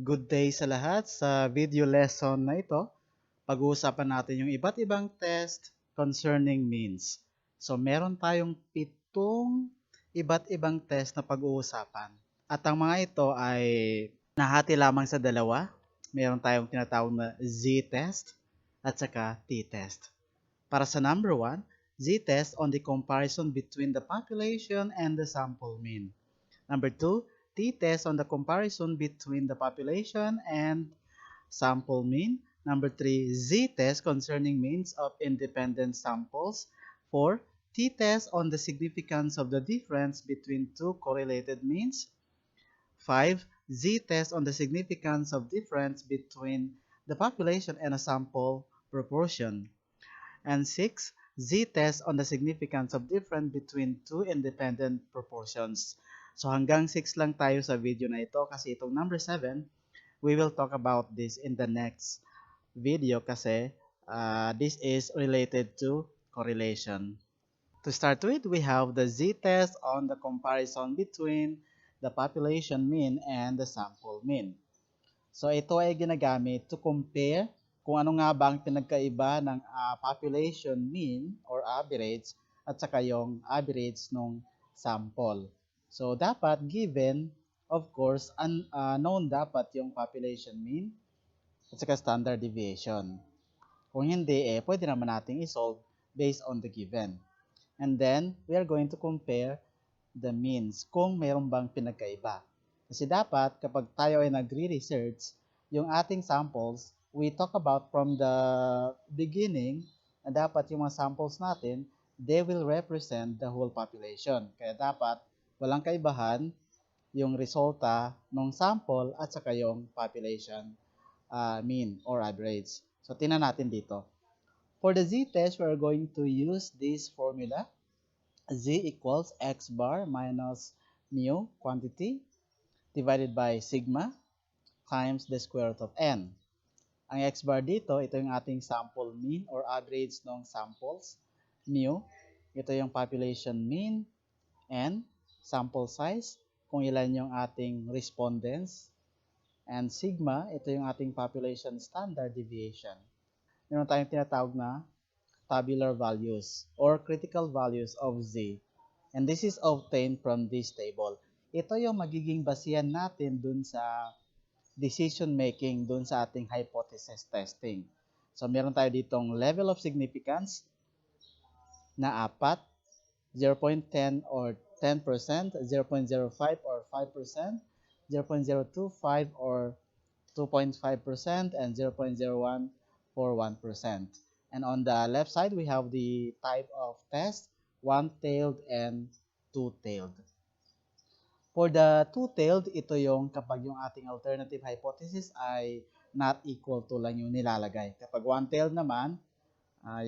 Good day sa lahat. Sa video lesson na ito, pag-uusapan natin yung iba't ibang test concerning means. So, meron tayong 7 iba't ibang test na pag-uusapan. At ang mga ito ay nahati lamang sa dalawa. Meron tayong tinatawag na Z-test at saka T-test. Para sa number 1, Z-test on the comparison between the population and the sample mean. Number 2, t-test on the comparison between the population and sample mean. Number 3, z-test concerning means of independent samples. 4, t-test on the significance of the difference between two correlated means. 5, z-test on the significance of difference between the population and a sample proportion. And 6, z-test on the significance of difference between two independent proportions. So hanggang 6 lang tayo sa video na ito kasi itong number 7, we will talk about this in the next video kasi this is related to correlation. To start with, we have the z-test on the comparison between the population mean and the sample mean. So ito ay ginagamit to compare kung ano nga ba ang pinagkaiba ng population mean or average at saka yung average ng sample. So dapat given, of course, known dapat yung population mean at saka standard deviation. Kung hindi, pwede naman nating isolve based on the given. And then, we are going to compare the means kung mayroon bang pinagkaiba. Kasi dapat kapag tayo ay nagre-research, yung ating samples, we talk about from the beginning na dapat yung mga samples natin, they will represent the whole population. Kaya dapat walang kaibahan yung resulta ng sample at saka yung population mean or average. So, tingnan natin dito. For the z-test, we are going to use this formula. Z equals x bar minus mu quantity divided by sigma times the square root of n. Ang x bar dito, ito yung ating sample mean or average ng samples. Mu, ito yung population mean. N, sample size, kung ilan yung ating respondents. And sigma, ito yung ating population standard deviation. Meron tayong tinatawag na tabular values or critical values of z. And this is obtained from this table. Ito yung magiging basihan natin dun sa decision making dun sa ating hypothesis testing. So meron tayo ditong level of significance na 4, 0.10 or 10%, 0.05 or 5%, 0.025 or 2.5%, and 0.01 for 1%. And on the left side, we have the type of test, one-tailed and two-tailed. For the two-tailed, ito yung kapag yung ating alternative hypothesis ay not equal to lang yung nilalagay. Kapag one-tailed naman,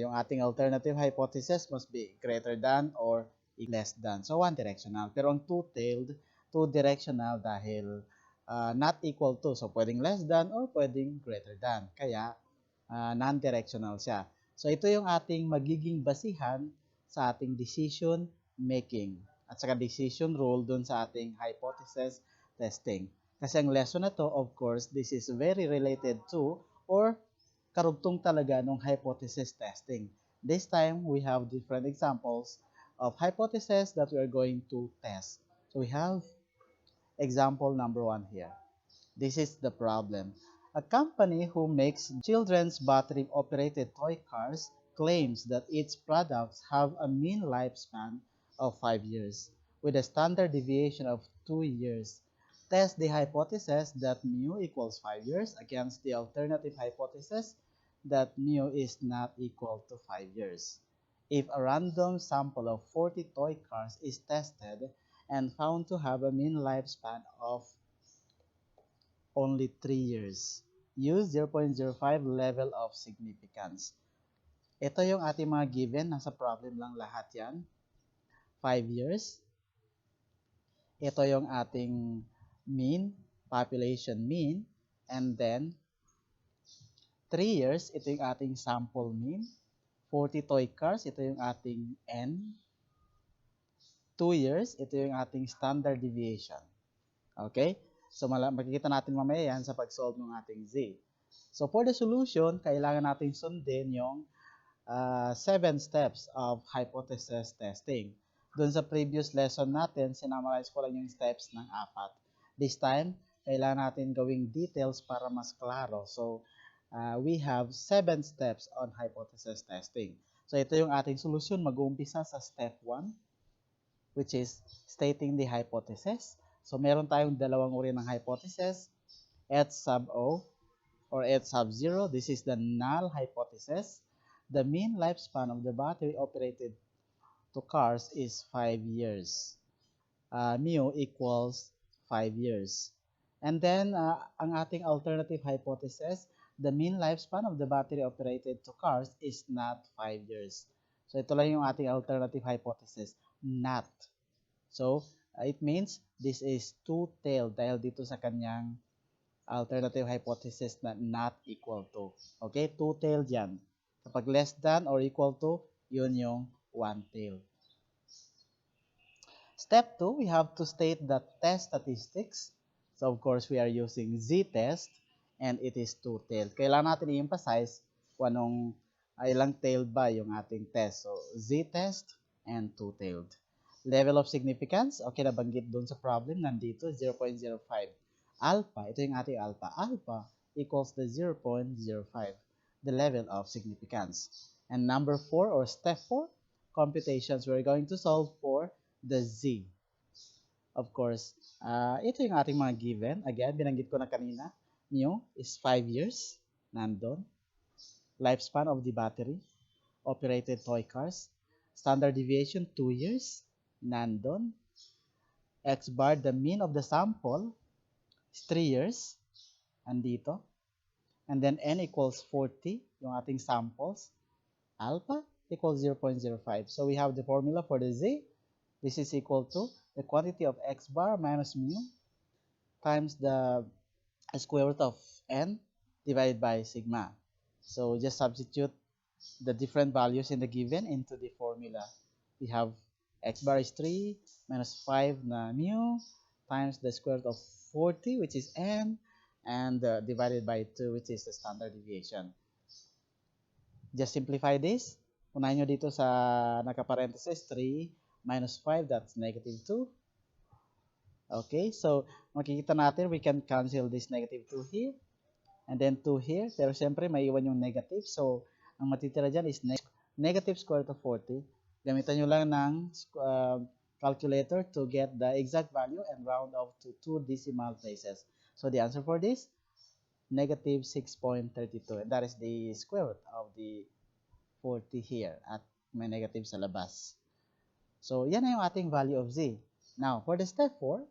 yung ating alternative hypothesis must be greater than or less than. So, one-directional. Pero ang two-tailed, two-directional dahil not equal to. So, pwedeng less than or pwedeng greater than. Kaya, non-directional siya. So, ito yung ating magiging basihan sa ating decision making at saka decision rule dun sa ating hypothesis testing. Kasi ang lesson na to, of course, this is very related to or karugtong talaga ng hypothesis testing. This time, we have different examples of hypotheses that we are going to test. So, we have example number 1 here. This is the problem. A company who makes children's battery-operated toy cars claims that its products have a mean lifespan of 5 years, with a standard deviation of 2 years. Test the hypothesis that mu equals 5 years against the alternative hypothesis that mu is not equal to 5 years. If a random sample of 40 toy cars is tested and found to have a mean lifespan of only 3 years. Use 0.05 level of significance. Ito yung ating mga given. Nasa problem lang lahat yan. 5 years. Ito yung ating mean, population mean. And then, 3 years, ito yung ating sample mean. 40 toy cars, ito yung ating N. 2 years, ito yung ating standard deviation. Okay? So makikita natin mamaya yan sa pag-solve ng ating z. So for the solution, kailangan natin sundin yung 7 steps of hypothesis testing. Doon sa previous lesson natin, sinamarize ko lang yung steps ng 4. This time, kailangan natin gawing details para mas klaro. So, we have 7 steps on hypothesis testing. So, ito yung ating solution. Mag-uumpisa sa step 1, which is stating the hypothesis. So, meron tayong dalawang uri ng hypothesis, H sub O or H sub 0. This is the null hypothesis. The mean lifespan of the battery operated to cars is 5 years. Mu equals 5 years. And then, ang ating alternative hypothesis, the mean lifespan of the battery operated to cars is not 5 years. So, ito lang yung ating alternative hypothesis, not. So, it means this is two-tailed dahil dito sa kanyang alternative hypothesis na not equal to. Okay, two-tailed yan. Kapag less than or equal to, yun yung one-tailed. Step 2, we have to state the test statistics. So, of course, we are using z-test and it is two-tailed. Kailangan natin i-emphasize kung anong ilang tailed ba yung ating test. So, z-test and two-tailed. Level of significance, okay, nabanggit dun sa problem, nandito, 0.05. Alpha, ito yung ating alpha. Alpha equals the 0.05, the level of significance. And number 4 or step 4, computations, we're going to solve for the z. Of course, ito yung ating mga given. Again, binanggit ko na kanina. Mu is 5 years. Nandun. Lifespan of the battery. Operated toy cars. Standard deviation, 2 years. Nandun. X bar, the mean of the sample is 3 years. Andito. And then n equals 40, yung ating samples. Alpha equals 0.05. So we have the formula for the z. This is equal to the quantity of x bar minus mu times the square root of n divided by sigma. So just substitute the different values in the given into the formula. We have x bar is 3 minus 5 na mu times the square root of 40, which is n, and divided by 2, which is the standard deviation. Just simplify this. Unahin nyo dito sa nakaparenthesis, 3 minus 5, that's negative 2. Okay, so makikita natin, we can cancel this negative 2 here. And then 2 here. Pero siyempre, may iwan yung negative. So, ang matitira dyan is negative square root of 40. Gamitan nyo lang ng calculator to get the exact value and round off to 2 decimal places. So, the answer for this, negative 6.32. And that is the square root of the 40 here. At may negative sa labas. So, yan na yung ating value of z. Now, for the step 4,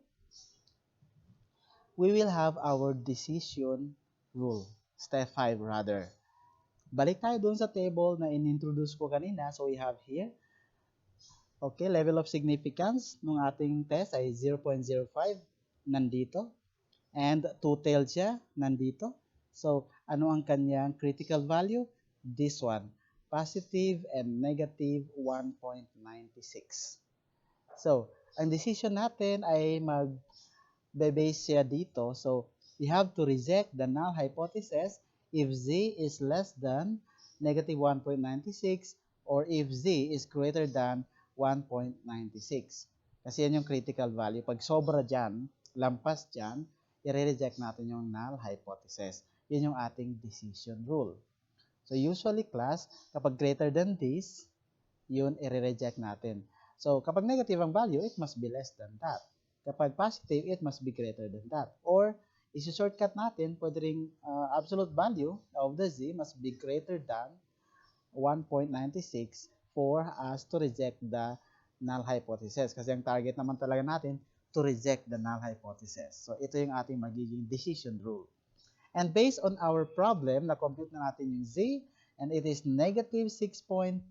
we will have our decision rule. Step 5 rather. Balik tayo dun sa table na in-introduce ko kanina. So, we have here, okay, level of significance ng ating test ay 0.05, nandito. And two-tailed siya, nandito. So, ano ang kanyang critical value? This one. Positive and negative 1.96. So, ang decision natin ay mag-base siya dito. So, we have to reject the null hypothesis if z is less than negative 1.96 or if z is greater than 1.96. Kasi yan yung critical value. Pag sobra dyan, lampas dyan, i-reject natin yung null hypothesis. Yun yung ating decision rule. So, usually class, kapag greater than this, yun i-reject natin. So, kapag negative ang value, it must be less than that. Kapag positive, it must be greater than that. Or, isi-shortcut natin, pwede ring absolute value of the z must be greater than 1.96 for us to reject the null hypothesis. Kasi ang target naman talaga natin, to reject the null hypothesis. So, ito yung ating magiging decision rule. And based on our problem, na-compute na natin yung z, and it is negative 6.32.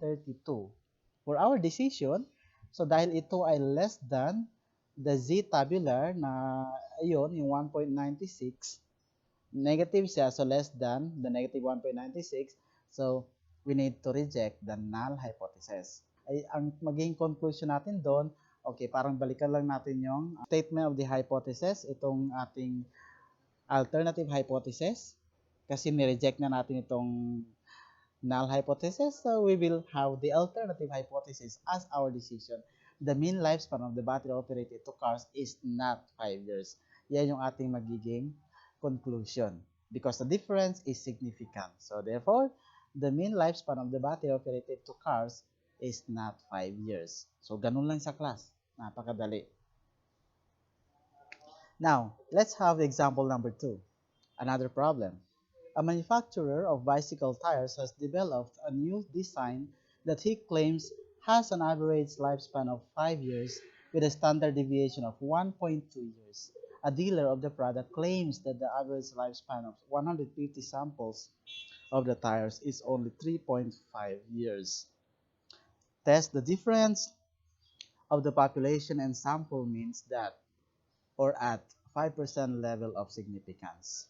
For our decision, so dahil ito ay less than the z tabular na, ayun, yung 1.96, negative siya, so less than the negative 1.96, so we need to reject the null hypothesis. Ay, ang magiging conclusion natin doon, Okay, parang balikan lang natin yung statement of the hypothesis, itong ating alternative hypothesis. Kasi ni-reject na natin itong null hypothesis, so we will have the alternative hypothesis as our decision. The mean lifespan of the battery-operated two cars is not 5 years. Yan yung ating magiging conclusion because the difference is significant. So therefore, the mean lifespan of the battery-operated two cars is not 5 years. So ganun lang sa class. Napakadali. Now, let's have example number 2. Another problem. A manufacturer of bicycle tires has developed a new design that he claims has an average lifespan of 5 years with a standard deviation of 1.2 years. A dealer of the product claims that the average lifespan of 150 samples of the tires is only 3.5 years. Test the difference of the population and sample means that or at 5% level of significance.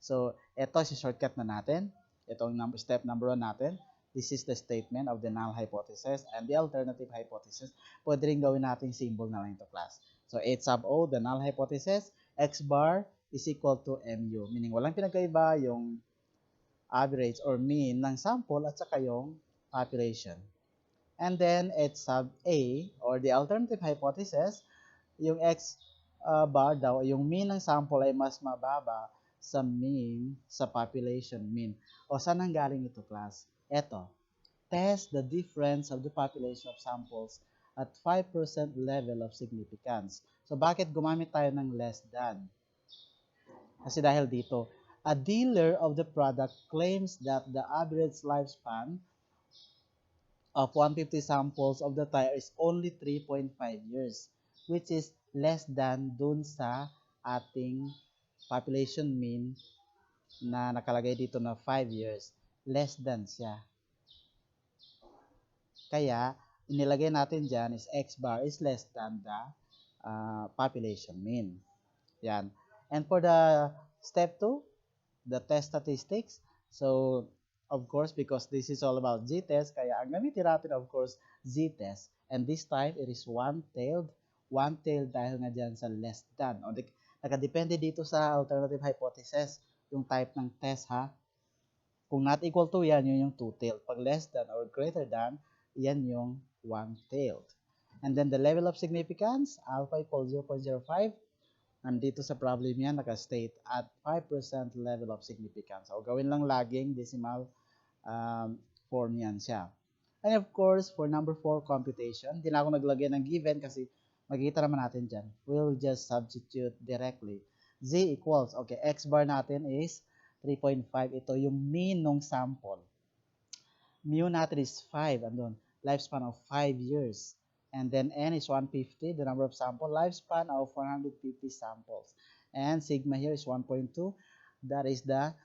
So, ito si shortcut na natin. Ito ang step number 1 natin. This is the statement of the null hypothesis and the alternative hypothesis. Pwede rin gawin natin symbol na lang ito, class. So, H sub O, the null hypothesis, X bar is equal to MU. Meaning, walang pinagkaiba yung average or mean ng sample at saka yung population. And then, H sub A, or the alternative hypothesis, yung X bar daw, yung mean ng sample ay mas mababa sa mean sa population mean. O saan ang galing ito, class? Ito, test the difference of the population of samples at 5% level of significance. So bakit gumamit tayo ng less than? Kasi dahil dito, a dealer of the product claims that the average lifespan of 150 samples of the tire is only 3.5 years, which is less than dun sa ating population mean na nakalagay dito na 5 years. Less than siya. Kaya, inilagay natin dyan is X bar is less than the population mean. Yan. And for the step 2, the test statistics. So, of course, because this is all about z-test, kaya ang gamitin natin, of course, z-test. And this time, it is one-tailed. One-tailed dahil nga dyan sa less than. O, nakadepende dito sa alternative hypothesis, yung type ng test, ha? Kung not equal to, yan, yun yung two-tailed. Pag less than or greater than, yan yung one-tailed. And then the level of significance, alpha equals 0.05. Nandito sa problem yan, naka-state at 5% level of significance. So, gawin lang laging decimal form yan siya. And of course, for number 4, computation, hindi na ako naglagay ng given kasi makikita naman natin dyan. We'll just substitute directly. Z equals, okay, X bar natin is 3.5. Ito yung mean ng sample. Mu natin is 5. Andun, lifespan of 5 years. And then N is 150, the number of sample, lifespan of 150 samples. And sigma here is 1.2. That is the,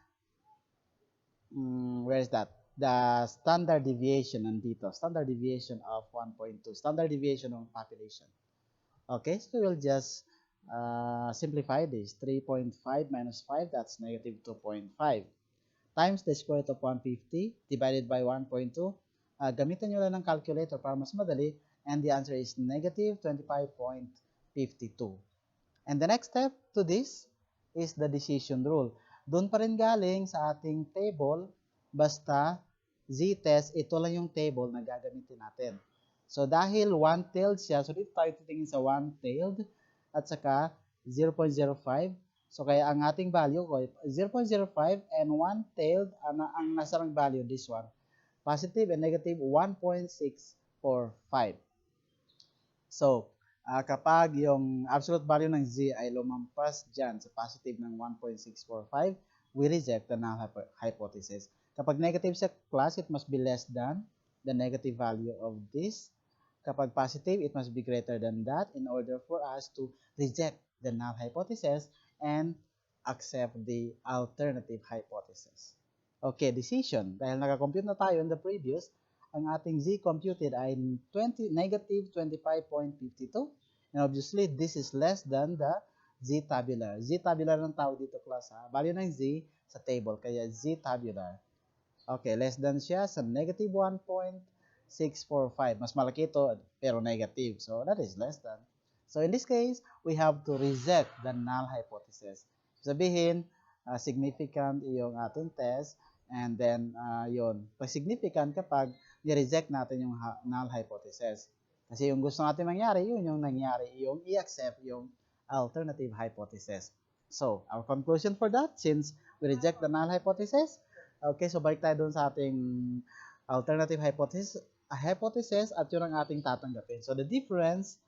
where is that? The standard deviation nandito. Standard deviation of 1.2. Standard deviation of population. Okay, so we'll just simplify this. 3.5 minus 5, that's negative 2.5. Times the square root of 150 divided by 1.2. Gamitan nyo lang ng calculator para mas madali. And the answer is negative 25.52. And the next step to this is the decision rule. Doon pa rin galing sa ating table, basta z-test, ito lang yung table na gagamitin natin. So dahil one-tailed siya, so dito tayo titingin sa one-tailed at saka 0.05. So kaya ang ating value ko 0.05 and one-tailed, ang nasarang value, this one, positive and negative 1.645. So, kapag yung absolute value ng z ay lumampas dyan sa positive ng 1.645, we reject the null hypothesis. Kapag negative sa class, it must be less than the negative value of this. Kapag positive, it must be greater than that in order for us to reject the null hypothesis and accept the alternative hypothesis. Okay, decision. Dahil nakakompute na tayo in the previous, ang ating z computed ay negative 25.52. And obviously, this is less than the z tabular. Z tabular ng tao dito, class, ha? Value ng z sa table, kaya z tabular. Okay, less than siya sa negative 1.645. 645. Mas malaki ito, pero negative. So, that is less than. So, in this case, we have to reject the null hypothesis. Sabihin, significant yung ating test, and then, yun. Pag significant kapag ni-reject natin yung null hypothesis. Kasi yung gusto natin mangyari, yun yung nangyari, yung i-accept yung alternative hypothesis. So, our conclusion for that, since we reject the null hypothesis, okay, so balik tayo dun sa ating alternative hypothesis at yun ang ating tatanggapin. So, the difference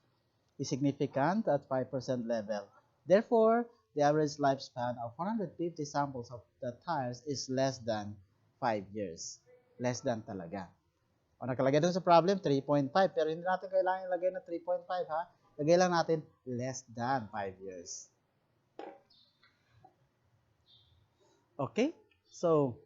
is significant at 5% level. Therefore, the average lifespan of 150 samples of the tires is less than 5 years. Less than talaga. O nakalagay doon sa problem, 3.5. Pero hindi natin kailangan ilagay na 3.5 ha. Lagay lang natin less than 5 years. Okay? So,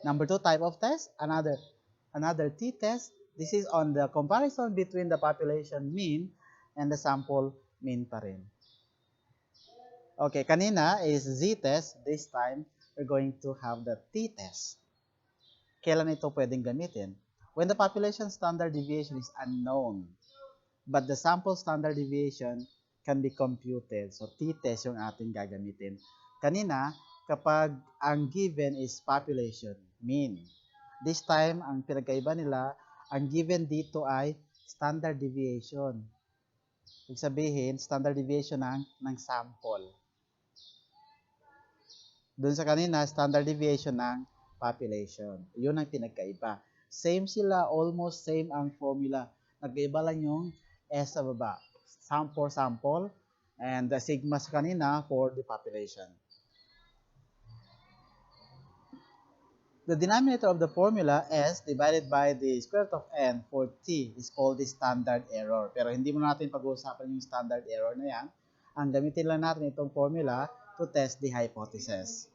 number 2 type of test, another t-test. This is on the comparison between the population mean and the sample mean pa rin. Okay, kanina is z-test. This time, we're going to have the t-test. Kailan ito pwedeng gamitin? When the population standard deviation is unknown, but the sample standard deviation can be computed. So, t-test yung ating gagamitin. Kanina, kapag ang given is population mean. This time, ang pinagkaiba nila, ang given dito ay standard deviation. Ibig sabihin, standard deviation ng sample. Doon sa kanina, standard deviation ng population. Yun ang pinagkaiba. Same sila, almost same ang formula. Nagkaiba lang yung S sa baba. For sample, and the sigma sa kanina for the population. The denominator of the formula S divided by the square root of n for t is called the standard error. Pero hindi mo natin pag-uusapan yung standard error na yan. Ang gamitin lang natin itong formula to test the hypothesis.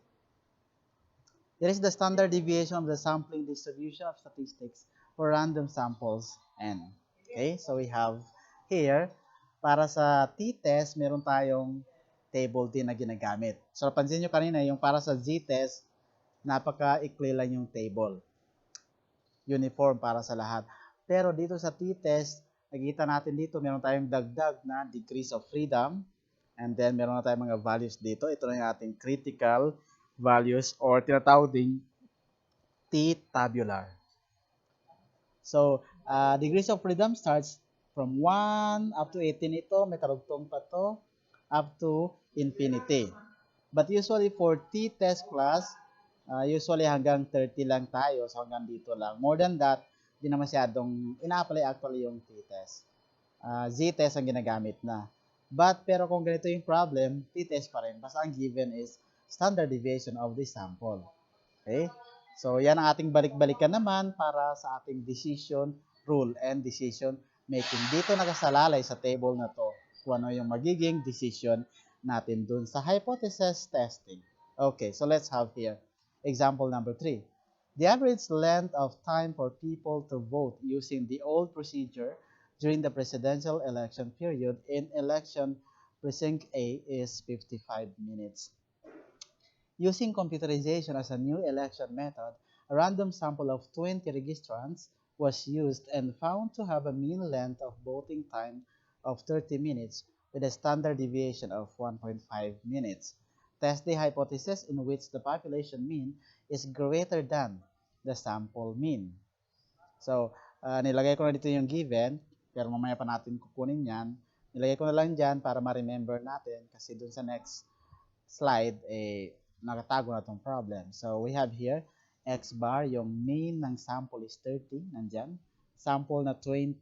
There is the standard deviation of the sampling distribution of statistics for random samples n. Okay, so we have here, para sa t-test, meron tayong table din na ginagamit. So, pansin nyo kanina, yung para sa z-test, napaka-ikli lang yung table. Uniform para sa lahat. Pero dito sa t-test, nakikita natin dito, meron tayong dagdag na degrees of freedom. And then, meron na tayong mga values dito. Ito na yung ating critical values or tinatawag ding t-tabular. So, degrees of freedom starts from 1 up to 18 ito. May karugtong pa to up to infinity. But usually for t-test class, usually hanggang 30 lang tayo. So, hanggang dito lang. More than that, hindi na masyadong ina-apply actually yung t-test. Z-test ang ginagamit na. Pero kung ganito yung problem, t-test pa rin. Basta ang given is standard deviation of the sample. Okay? So, yan ang ating balik-balikan naman para sa ating decision rule and decision making. Dito nakasalalay sa table na to kung ano yung magiging decision natin dun sa hypothesis testing. Okay, so let's have here example number 3. The average length of time for people to vote using the old procedure during the presidential election period in election precinct A is 55 minutes. Using computerization as a new election method, a random sample of 20 registrants was used and found to have a mean length of voting time of 30 minutes with a standard deviation of 1.5 minutes. Test the hypothesis in which the population mean is greater than the sample mean. So, nilagay ko na dito yung given, pero mamaya pa natin kukunin yan. Nilagay ko na lang dyan para ma-remember natin kasi dun sa next slide, nakatago na itong problem. So, we have here, x bar, yung mean ng sample is 30, nandyan. Sample na 20,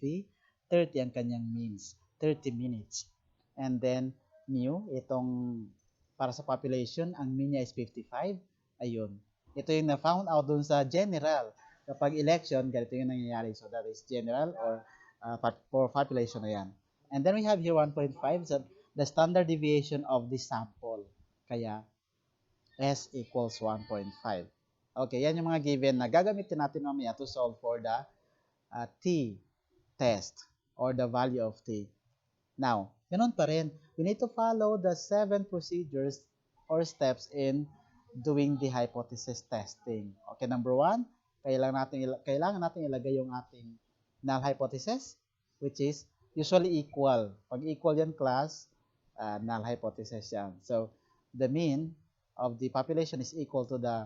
30 ang kanyang means, 30 minutes. And then, mu, itong para sa population, ang mean niya is 55. Ayun. Ito yung na-found out dun sa general. Kapag election, ganito yung nangyayari. So, that is general or for population na yan. And then we have here 1.5, so the standard deviation of the sample. Kaya, S equals 1.5. Okay, yan yung mga given na gagamitin natin mamaya to solve for the t test or the value of t. Now, ganun pa rin. We need to follow the 7 procedures or steps in doing the hypothesis testing. Okay, number 1, kailangan natin ilagay yung ating null hypothesis, which is usually equal. Pag equal yan, class, null hypothesis yan. So, the mean of the population is equal to the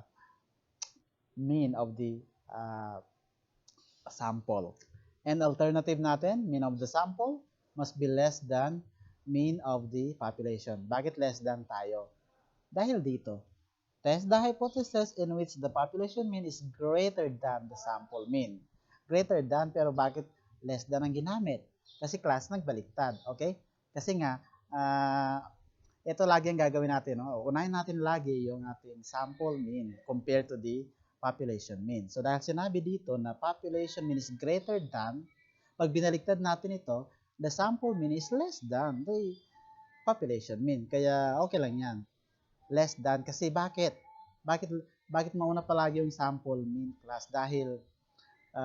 mean of the sample. And alternative natin, mean of the sample must be less than mean of the population. Bakit less than tayo? Dahil dito, test the hypothesis in which the population mean is greater than the sample mean. Greater than, pero bakit less than ang ginamit? Kasi class nagbaliktad, okay? Kasi nga, ito lagi ang gagawin natin. No? Unahin natin lagi yung ating sample mean compared to the population mean. So dahil sinabi dito na population mean is greater than, pag binaliktad natin ito, the sample mean is less than the population mean. Kaya okay lang yan. Less than kasi bakit mauna palagi yung sample mean class? Dahil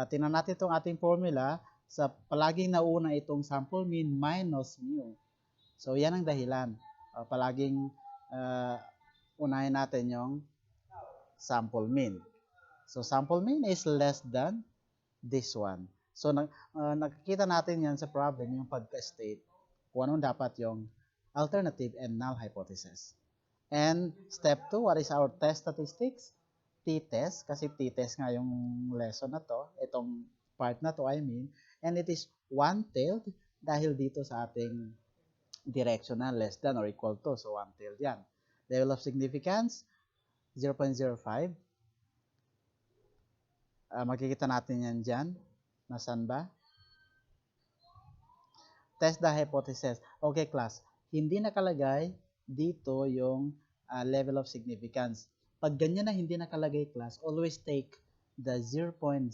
tingnan natin itong ating formula, sa palaging nauna itong sample mean minus mu. So yan ang dahilan. Palaging unahin natin yung sample mean. So sample mean is less than this one. So nakikita natin yan sa problem, yung pagka-state, kung anong dapat yung alternative and null hypothesis. And step 2, what is our test statistics? T-test, kasi T-test nga yung lesson na to, itong part na to I mean, and it is one-tailed dahil dito sa ating directional less than or equal to, so one-tailed yan. Level of significance, 0.05. Makikita natin yan dyan. Nasaan ba? Test the hypothesis. Okay class, hindi nakalagay dito yung level of significance. Pag ganyan na hindi nakalagay class, always take the 0.05.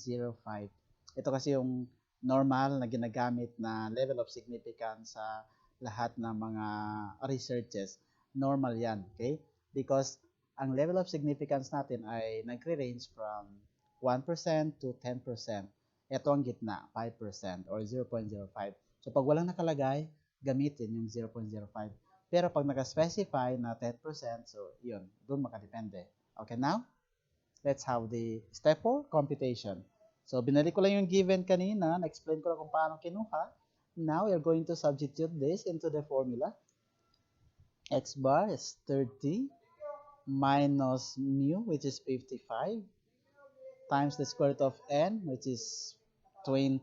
Ito kasi yung normal na ginagamit na level of significance sa lahat ng mga researches. Normal yan, okay? Because ang level of significance natin ay nagre-range from 1% to 10%. Ito ang gitna, 5% or 0.05. So pag walang nakalagay, gamitin yung 0.05. Pero pag naka-specify na 10%, so yun, doon makadepende. Okay, now, let's have the step 4, computation. So, binalik ko lang yung given kanina, na-explain ko lang kung paano kinuha. Now, we are going to substitute this into the formula. X bar is 30 minus mu, which is 55, times the square root of n, which is 20,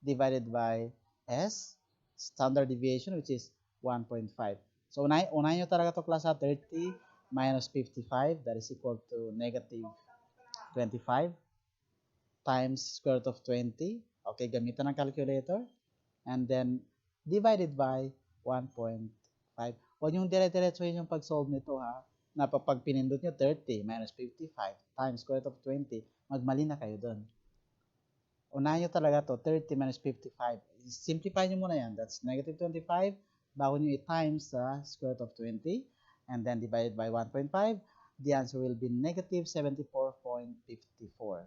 divided by s, standard deviation, which is 1.5. So, unahin nyo talaga ito class 30 minus 55, that is equal to negative 25 times square root of 20. Okay, gamitan ng calculator. And then, divided by 1.5. Huwag yung dire-diretsuhin yung pag-solve nito ha. Na pag pinindot nyo 30 minus 55 times square root of 20, magmali na kayo doon. Unahin nyo talaga to 30 minus 55. Simplify nyo muna yan. That's negative 25. Bago nyo i-times sa square root of 20 and then divided by 1.5, the answer will be negative 74.54.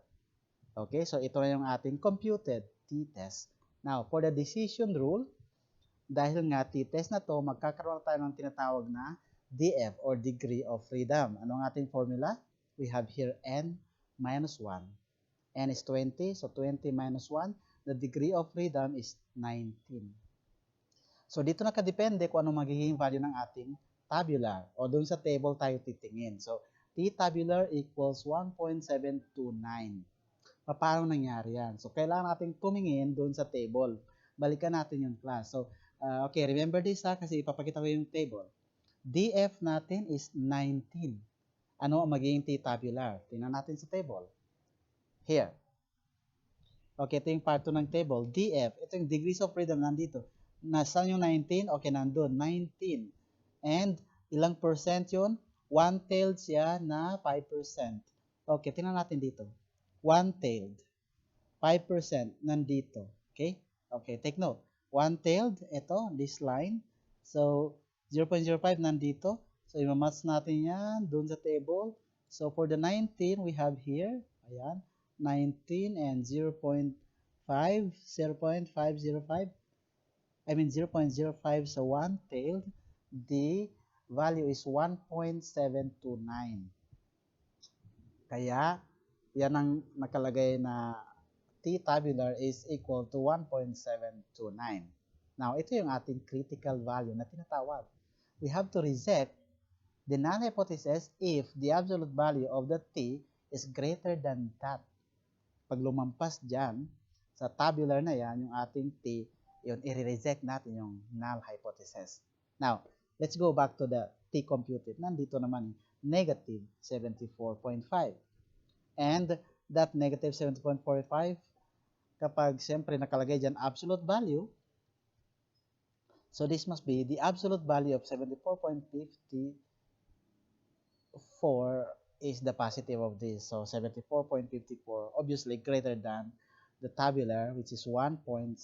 Okay, so ito na yung ating computed t-test. Now, for the decision rule, dahil nga t-test na to, magkakaroon tayo ng tinatawag na DF or degree of freedom. Ano ang ating formula? We have here n minus 1. N is 20, so 20 minus 1, the degree of freedom is 19. So, dito nakadepende kung ano magiging value ng ating tabular o doon sa table tayo titingin. So, t-tabular equals 1.729. Paano nangyari yan? So, kailangan natin tumingin doon sa table. Balikan natin yung class. So, okay, remember this ha, kasi ipapakita ko yung table. DF natin is 19. Ano ang magiging t-tabular? Tingnan natin sa table. Here. Okay, ito yung part 2 ng table. DF, ito yung degrees of freedom nandito. Nasaan yung 19? Okay, nandun. 19. And ilang percent yun? One-tailed siya na 5%. Okay, tingnan natin dito. One-tailed. 5% nandito. Okay? Okay, take note. One-tailed, ito, this line. So, 0.05 nandito. So, imamatch natin yan dun sa table. So, for the 19, we have here, ayan, 19 and 0.5, 0.505. I mean 0.05 sa one-tailed, the value is 1.729. Kaya, yan ang nakalagay na T tabular is equal to 1.729. Now, ito yung ating critical value na tinatawag. We have to reject the null hypothesis if the absolute value of the T is greater than that. Pag lumampas dyan, sa tabular na yan, yung ating T, yun, i-reject natin yung null hypothesis. Now, let's go back to the T computed. Nandito naman, negative 74.5. And that negative 70.45, kapag siyempre nakalagay dyan absolute value, so this must be the absolute value of 74.54 is the positive of this. So 74.54 obviously greater than the tabular, which is 1.729.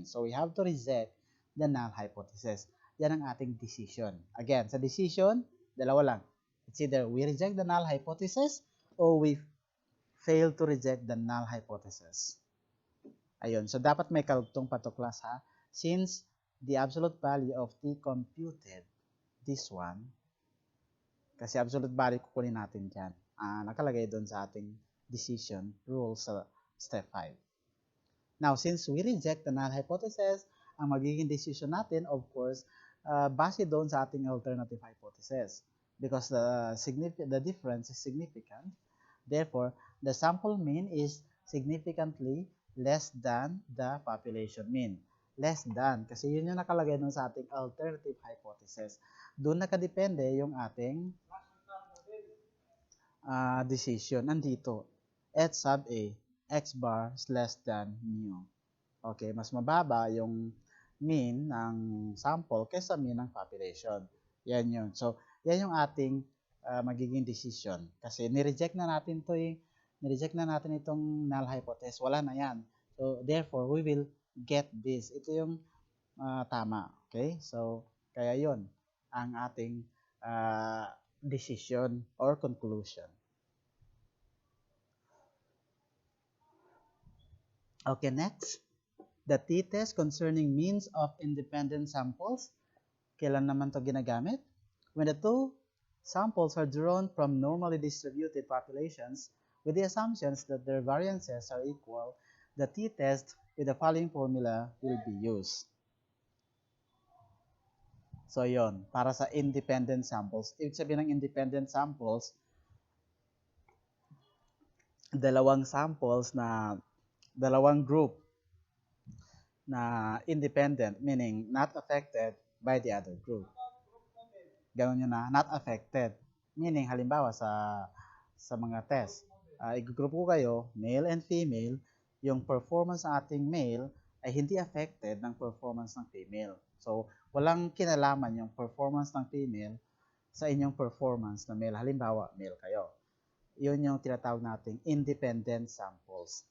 So we have to reject the null hypothesis. Yan ang ating decision. Again, sa decision, dalawa lang. It's either we reject the null hypothesis or we fail to reject the null hypothesis. Ayun. So, dapat may kalugtong pa to, class, ha? Since the absolute value of T computed, this one, kasi absolute value kukunin natin dyan. Nakalagay doon sa ating decision rule sa step 5. Now, since we reject the null hypothesis, ang magiging decision natin, of course, base doon sa ating alternative hypothesis. Because the difference is significant. Therefore, the sample mean is significantly less than the population mean. Less than, kasi yun yung nakalagay doon sa ating alternative hypothesis. Doon nakadepende yung ating decision. Nandito, H sub A, X bar is less than mu. Okay, mas mababa yung mean ng sample kaysa mean ng population. Yan yun. So, yan yung ating magiging decision. Kasi nireject na natin to nireject na natin itong null hypothesis. Wala na yan. So, therefore, we will get this. Ito yung tama. Okay? So, kaya yun ang ating decision or conclusion. Okay, next. The t-test concerning means of independent samples. Kailan naman to ginagamit? When the two samples are drawn from normally distributed populations with the assumptions that their variances are equal, the t-test with the following formula will be used. So, yon, para sa independent samples. Ibig sabihin ng independent samples, dalawang group na independent, meaning not affected by the other group. Ganun yun na, not affected. Meaning, halimbawa sa mga test, i-group ko kayo, male and female, yung performance ng ating male ay hindi affected ng performance ng female. So, walang kinalaman yung performance ng female sa inyong performance na male. Halimbawa, male kayo. Yun yung tinatawag nating independent samples.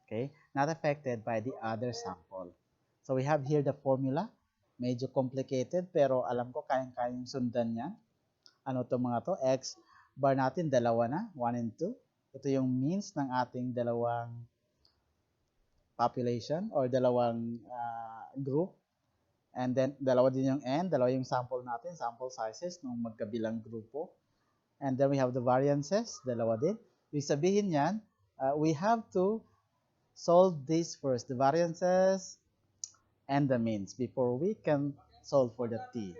Okay? Not affected by the other sample. So, we have here the formula. Medyo complicated, pero alam ko kayang-kayang sundan yan. Ano to mga to? X bar natin, dalawa na, 1 and 2. Ito yung means ng ating dalawang population or dalawang group. And then, dalawa din yung N, dalawa yung sample natin, sample sizes ng magkabilang grupo. And then we have the variances, dalawa din. Ibig sabihin yan, we have to solve this first, the variances and the means, before we can solve for the t.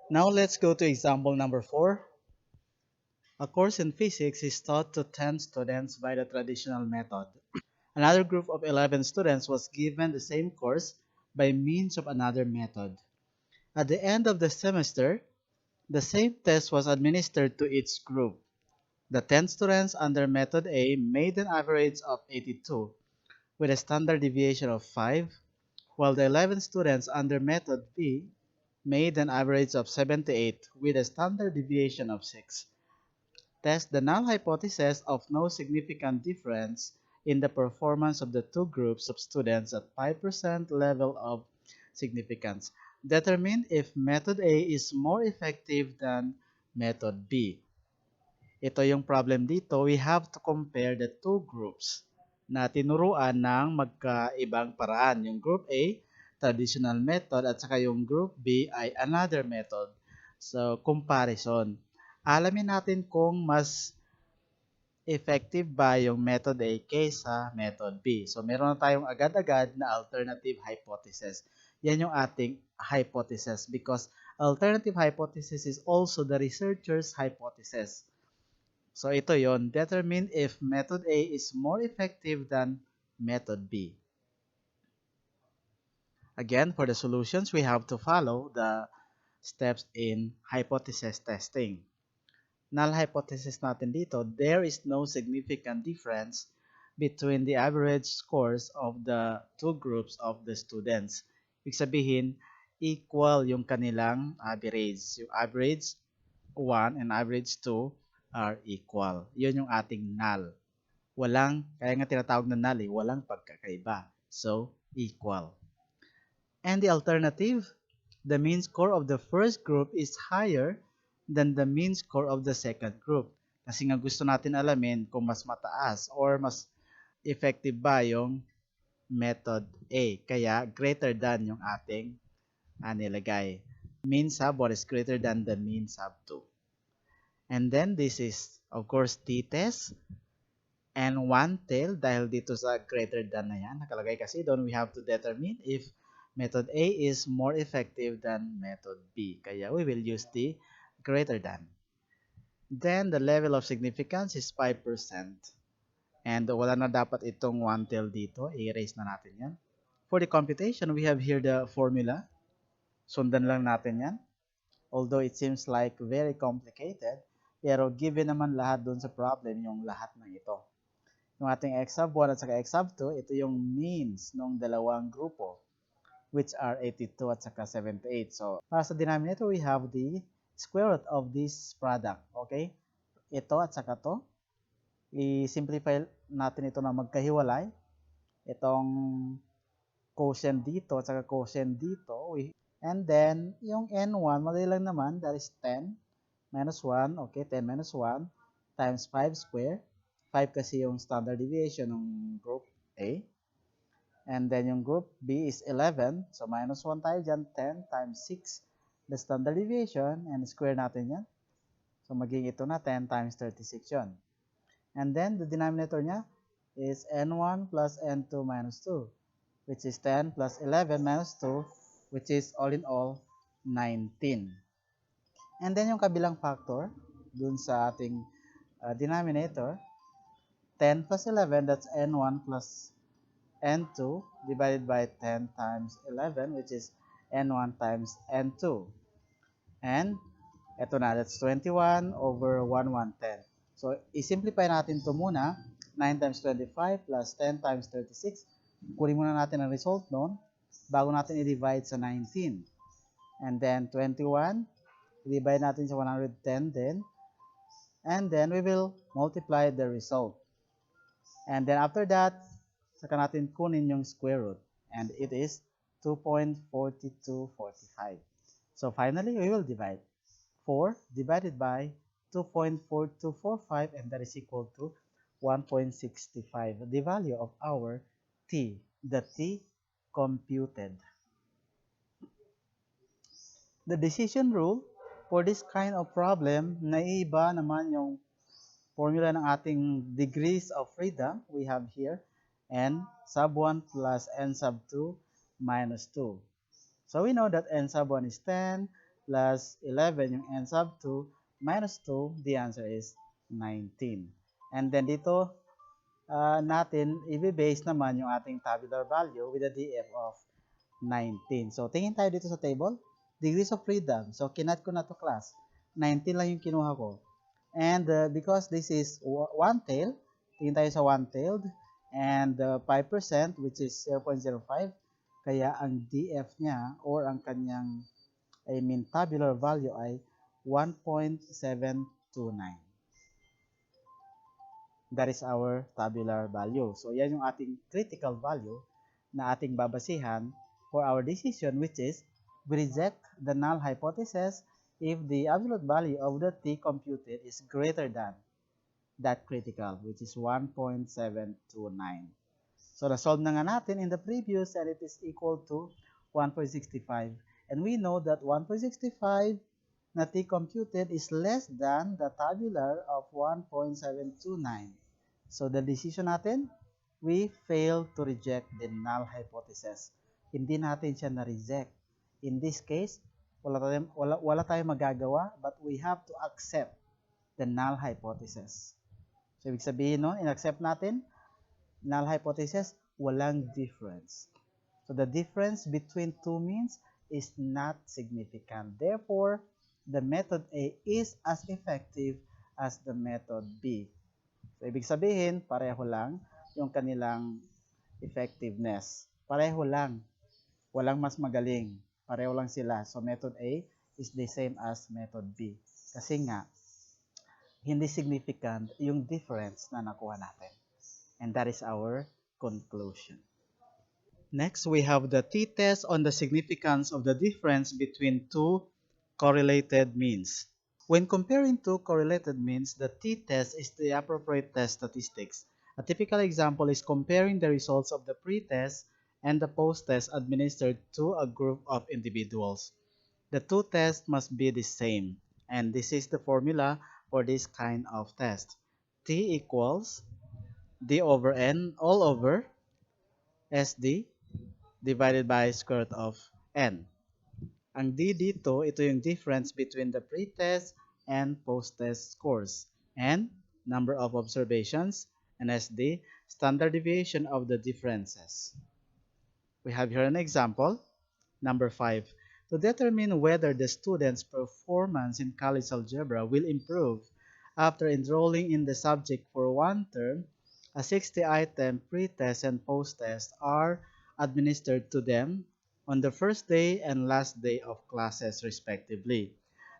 Now let's go to example number 4. A course in physics is taught to 10 students by the traditional method. Another group of 11 students was given the same course by means of another method. At the end of the semester, the same test was administered to each group. The 10 students under method A made an average of 82 with a standard deviation of 5, while the 11 students under method B made an average of 78 with a standard deviation of 6. Test the null hypothesis of no significant difference in the performance of the two groups of students at 5% level of significance. Determine if method A is more effective than method B. Ito yung problem dito. We have to compare the two groups na tinuruan ng magkaibang paraan. Yung group A, traditional method, at saka yung group B ay another method. So, comparison. Alamin natin kung mas effective ba yung method A kaysa method B? So, meron na tayong agad-agad na alternative hypothesis. Yan yung ating hypothesis because alternative hypothesis is also the researcher's hypothesis. So, ito yon. Determine if method A is more effective than method B. Again, for the solutions, we have to follow the steps in hypothesis testing. Null hypothesis natin dito, there is no significant difference between the average scores of the two groups of the students. Ibig sabihin, equal yung kanilang average. Yung average 1 and average 2 are equal. Yun yung ating null. Kaya nga tinatawag na null walang pagkakaiba. So, equal. And the alternative, the mean score of the first group is higher than the mean score of the second group. Kasi nga gusto natin alamin kung mas mataas or mas effective ba yung method A. Kaya greater than yung ating nilagay. Mean sub 1 is greater than the mean sub 2. And then this is of course t-test and one tail dahil dito sa greater than na yan. Nakalagay kasi doon we have to determine if method A is more effective than method B. Kaya we will use the greater than. Then the level of significance is 5%. And wala na dapat itong one tail dito. I-erase na natin yan. For the computation, we have here the formula. Sundan lang natin yan. Although it seems like very complicated, pero given naman lahat doon sa problem, yung lahat ng ito. Yung ating x sub 1 at saka x sub 2, ito yung means ng dalawang grupo, which are 82 at saka 78. So, para sa denominator, we have the square root of this product. Okay? Ito at saka to. I-simplify natin ito na magkahiwalay. Itong quotient dito at saka quotient dito. And then, yung n1, madali lang naman, that is 10 minus 1. Okay, 10 minus 1 times 5 square. 5 kasi yung standard deviation ng group A. And then yung group B is 11. So, minus 1 tayo dyan. 10 times 6, the standard deviation. And square natin yan. So, magiging ito na 10 times 36 yun. And then, the denominator niya is n1 plus n2 minus 2, which is 10 plus 11 minus 2, which is all in all 19. And then yung kabilang factor dun sa ating denominator, 10 plus 11, that's n1 plus n2 divided by 10 times 11, which is n1 times n2. And eto na, that's 21 over 1, 110. So, i-simplify natin to muna. 9 times 25 plus 10 times 36. Kunin muna natin ang result noon bago natin i-divide sa 19. And then 21, i-divide natin sa 110 din. And then we will multiply the result. And then after that, saka natin kunin yung square root. And it is 2.4245. So finally, we will divide. 4 divided by 2.4245, and that is equal to 1.65. The value of our t, the t computed. The decision rule for this kind of problem, naiiba naman yung formula ng ating degrees of freedom. We have here n sub 1 plus n sub 2 minus 2. So we know that n sub 1 is 10 plus 11 yung n sub 2 minus 2. The answer is 19. And then dito natin i-base naman yung ating tabular value with a DF of 19. So tingin tayo dito sa table. Degrees of freedom. So kinat ko na to class. 19 lang yung kinuha ko. And because this is one tail, tingin tayo sa one-tailed. And 5% which is 0.05. Kaya ang DF niya or ang kanyang tabular value ay 1.729. That is our tabular value. So yan yung ating critical value na ating babasihan for our decision, which is we reject the null hypothesis if the absolute value of the t computed is greater than that critical, which is 1.729. So na-solve na nga natin in the previous, and it is equal to 1.65. And we know that 1.65 na t computed is less than the tabular of 1.729. So the decision natin, we fail to reject the null hypothesis. Hindi natin siya na-reject. In this case, wala tayong magagawa, but we have to accept the null hypothesis. So ibig sabihin no, in-accept natin, null hypothesis, walang difference. So the difference between two means is not significant. Therefore, the method A is as effective as the method B. So, ibig sabihin, pareho lang yung kanilang effectiveness. Pareho lang. Walang mas magaling. Pareho lang sila. So, method A is the same as method B. Kasi nga, hindi significant yung difference na nakuha natin. And that is our conclusion. Next, we have the t-test on the significance of the difference between two correlated means. When comparing two correlated means, the t-test is the appropriate test statistics. A typical example is comparing the results of the pre-test and the post-test administered to a group of individuals. The two tests must be the same, and this is the formula for this kind of test. T equals D over N all over SD divided by square root of N. Ang D dito, ito yung difference between the pre-test and post-test scores. And number of observations, and SD, standard deviation of the differences. We have here an example, number 5. To determine whether the student's performance in college algebra will improve after enrolling in the subject for one term, a 60-item pre-test and post-test are administered to them on the first day and last day of classes respectively.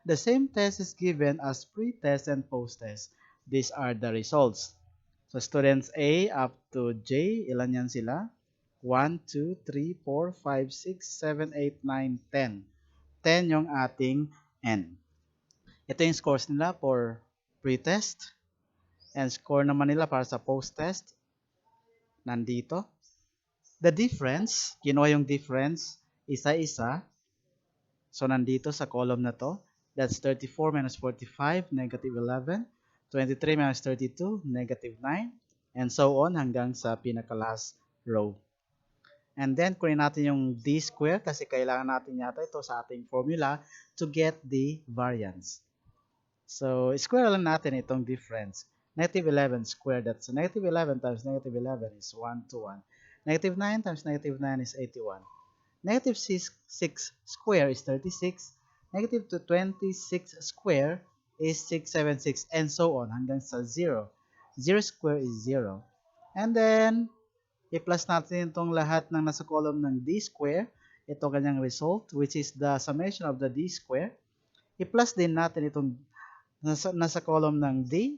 The same test is given as pre-test and post-test. These are the results. So students A up to J, ilan yan sila? 1, 2, 3, 4, 5, 6, 7, 8, 9, 10. 10 yung ating N. Ito yung scores nila for pre-test. And score naman nila para sa post-test. Nandito. The difference, kinuha yung difference, isa-isa. So, nandito sa column na to. That's 34 minus 45, negative 11. 23 minus 32, negative 9. And so on hanggang sa pinaka-last row. And then, kunin natin yung d square kasi kailangan natin yata ito sa ating formula to get the variance. So, square lang natin itong difference. Negative 11 squared, that's negative 11 times negative 11 is 1 to 1. Negative 9 times negative 9 is 81. Negative 6 square is 36. Negative 26 square is 676 and so on hanggang sa 0. 0 square is 0. And then, i-plus natin itong lahat ng nasa column ng d square. Ito kanyang result, which is the summation of the d square. I-plus din natin itong nasa column ng d.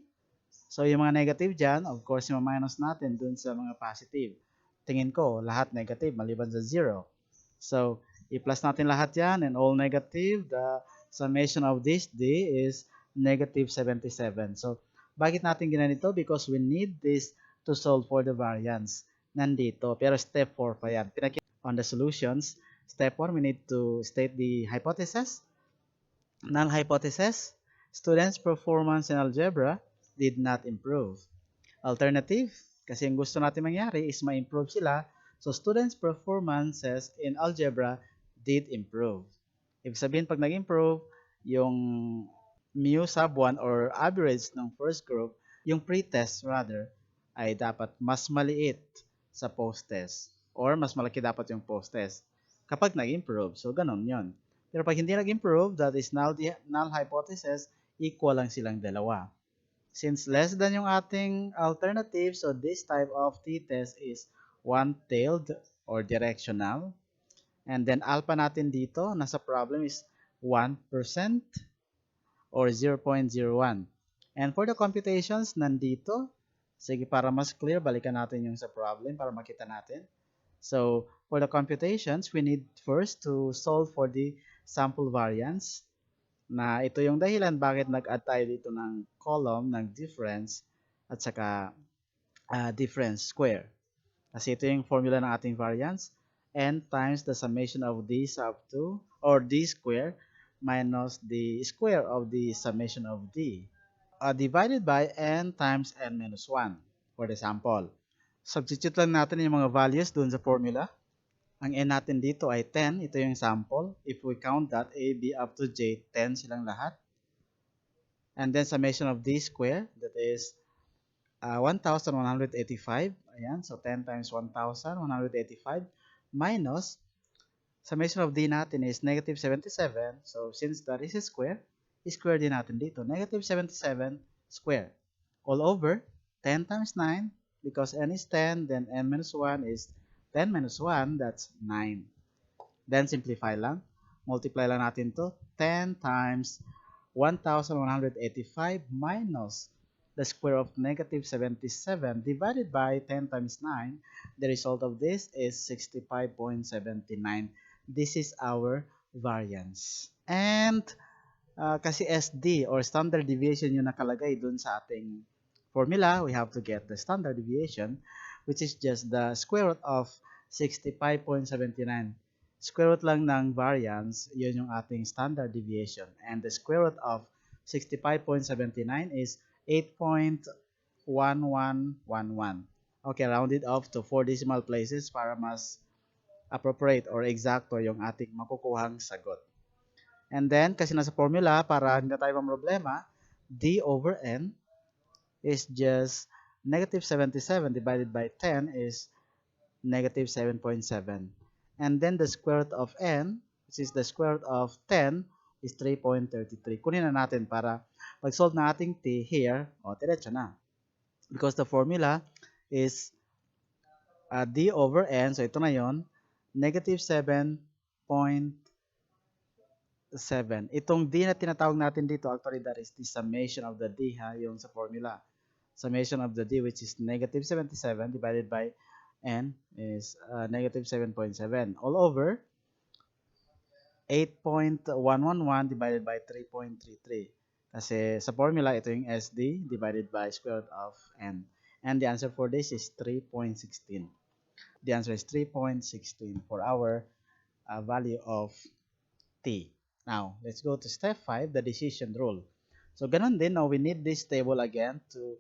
So, yung mga negative dyan, of course, i-minus natin dun sa mga positive. Tingin ko, lahat negative, maliban sa 0. So, i-plus natin lahat yan, and all negative, the summation of this d is negative 77. So, bakit natin ginanito? Because we need this to solve for the variance. Nandito. Pero step 4 pa yan. On the solutions, step 1, we need to state the hypothesis. Null hypothesis, students' performance in algebra did not improve. Alternative, kasi yung gusto natin mangyari is ma-improve sila. So, students' performances in algebra did improve. Ibig sabihin, pag nag-improve, yung mu sub 1 or average ng first group, yung pre-test rather, ay dapat mas maliit sa post-test. Or mas malaki dapat yung post-test kapag nag-improve. So, ganun yon. Pero pag hindi nag-improve, that is null hypothesis, equal lang silang dalawa. Since less than yung ating alternative, so this type of t-test is one-tailed or directional. And then alpha natin dito, nasa problem is 1% or 0.01. And for the computations, nandito. Sige, para mas clear, balikan natin yung sa problem para makita natin. So, for the computations, we need first to solve for the sample variance. Na ito yung dahilan bakit nag-add tayo dito ng column ng difference at saka difference square. Kasi ito yung formula ng ating variance. N times the summation of d sub 2 or d square minus the square of the summation of d divided by n times n minus 1 for the sample. Substitute lang natin yung mga values dun sa formula. Ang n natin dito ay 10. Ito yung sample. If we count that, a, b up to j, 10 silang lahat. And then summation of d square, that is 1,185. Ayan, so 10 times 1,185 minus summation of d natin is negative 77. So since that is a square, square din natin dito. Negative 77 square. All over 10 times 9, because n is 10, then n minus 1 is 10 minus 1, that's 9. Then simplify lang. Multiply lang natin to. 10 times 1,185 minus the square of negative 77 divided by 10 times 9. The result of this is 65.79. This is our variance. And kasi SD or standard deviation yung nakalagay dun sa ating formula, we have to get the standard deviation, which is just the square root of 65.79. Square root lang ng variance, yun yung ating standard deviation. And the square root of 65.79 is 8.1111. Okay, rounded off to 4 decimal places para mas appropriate or exacto yung ating makukuhang sagot. And then, kasi nasa formula, para hindi tayo problema, d over n is just negative 77 divided by 10 is negative 7.7. And then the square root of n, which is the square root of 10, is 3.33. Kunin na natin para pag-solve na ating t here, diretso na. Because the formula is d over n, so ito na yon, negative 7.7. Itong d na tinatawag natin dito, actually that is the summation of the d, yung sa formula. Summation of the d, which is negative 77 divided by n is negative 7.7 all over 8.111 divided by 3.33. Kasi sa formula, ito yung SD divided by square root of n. And the answer for this is 3.16. The answer is 3.16 for our value of t. Now, let's go to step 5, the decision rule. So, ganun din. Now, we need this table again to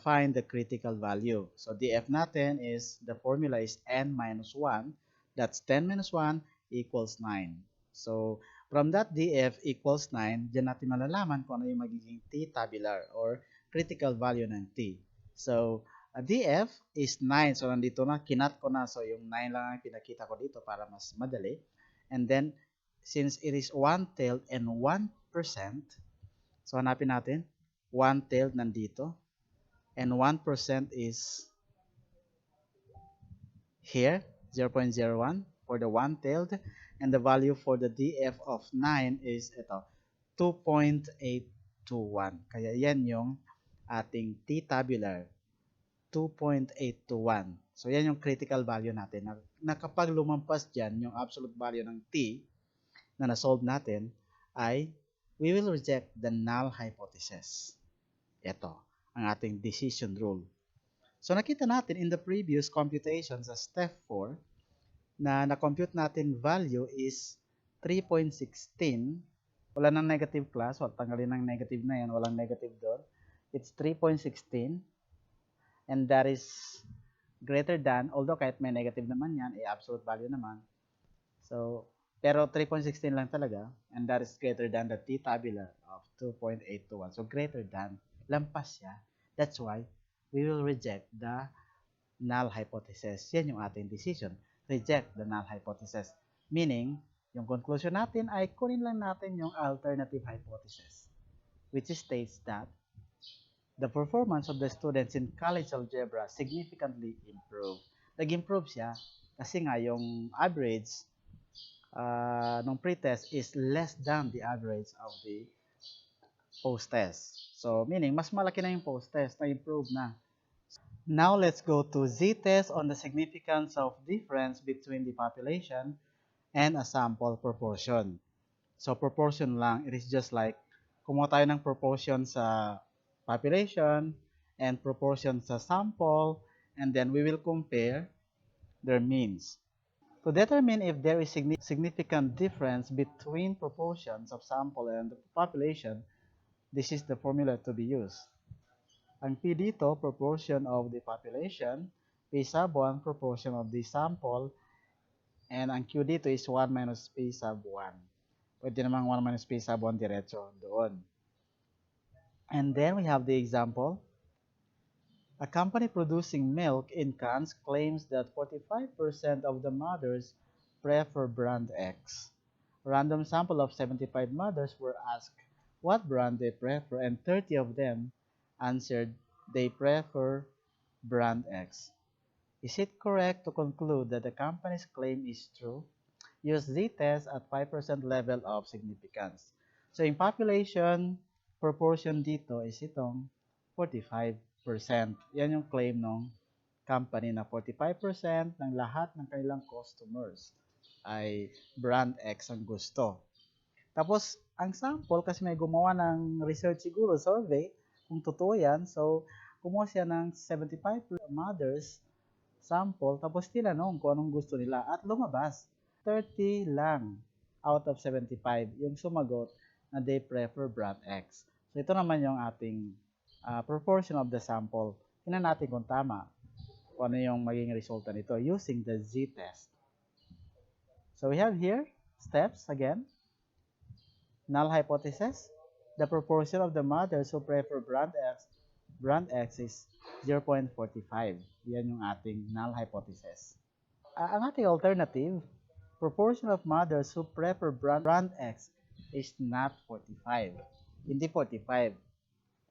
find the critical value. So, df natin is, the formula is n minus 1. That's 10 minus 1 equals 9. So, from that df equals 9, dyan natin malalaman kung ano yung magiging t tabular or critical value ng t. So, df is 9. So, nandito na, kinat ko na. So, yung 9 lang ang pinakita ko dito para mas madali. And then, since it is 1/tailed and 1%, so hanapin natin, 1/tailed nandito. And 1% is here, 0.01 for the 1/tailed. And the value for the df of 9 is ito, 2.821. Kaya yan yung ating t-tabular, 2.821. So yan yung critical value natin. Na kapag lumampas dyan, yung absolute value ng t na na-solve natin, ay we will reject the null hypothesis. Ito ang ating decision rule. So nakita natin in the previous computation sa step 4 na na-compute natin value is 3.16. Wala nang negative class. Tanggalin ng negative na yan. Walang negative doon. It's 3.16. And that is greater than, although kahit may negative naman yan, absolute value naman. So, pero 3.16 lang talaga. And that is greater than the t-tabular of 2.821. So, greater than. Lampas siya. That's why we will reject the null hypothesis. Yan yung ating decision. Reject the null hypothesis. Meaning, yung conclusion natin ay kunin lang natin yung alternative hypothesis, which states that the performance of the students in college algebra significantly improved. Nag-improve siya kasi nga yung average nung pre-test is less than the average of the post-test. So, meaning, mas malaki na yung post-test, na-improve na. Now, let's go to z-test on the significance of difference between the population and a sample proportion. So, proportion lang, it is just like, kumuha tayo ng proportion sa population and proportion sa sample, and then we will compare their means. To determine if there is significant difference between proportions of sample and the population, this is the formula to be used. Ang P dito, proportion of the population, P sub 1, proportion of the sample, and ang Q dito is 1 minus P sub 1. Pwede namang 1 minus P sub 1 diretso doon. And then we have the example. A company producing milk in cans claims that 45% of the mothers prefer brand X. A random sample of 75 mothers were asked what brand they prefer, and 30 of them answered they prefer brand X. Is it correct to conclude that the company's claim is true? Use z-test at 5% level of significance. So, yung population proportion dito is itong 45%. Yan yung claim ng company na 45% ng lahat ng kanilang customers ay brand X ang gusto. Tapos, ang sample, kasi may gumawa ng research siguro, survey, kung totoo yan, so, kumuha siya ng 75 mothers sample, tapos tinanong kung anong gusto nila at lumabas. 30 lang out of 75 yung sumagot na they prefer brand X. So, ito naman yung ating proportion of the sample. Tingnan natin kung tama. Kung ano yung magiging resulta nito using the z-test. So, we have here steps again. Null hypothesis. The proportion of the mothers who prefer brand X is 0.45. Yan yung ating null hypothesis. Ang ating alternative, proportion of mothers who prefer brand X is not 45. Hindi 45.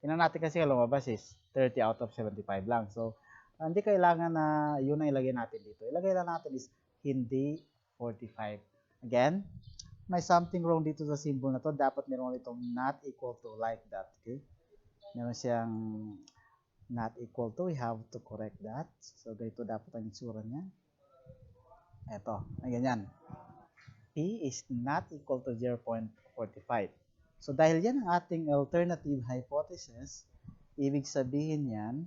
Tingnan natin kasi lumabas is 30 out of 75 lang. So, hindi kailangan na yun ang ilagay natin dito. Ilagay na natin is hindi 45. Again, may something wrong dito sa symbol na to. Dapat meron itong not equal to like that. Okay? Meron siyang not equal to. We have to correct that. So, ganito dapat ang itsura niya. Ito, na ganyan. P is not equal to 0.45. So, dahil yan ang ating alternative hypothesis, ibig sabihin yan,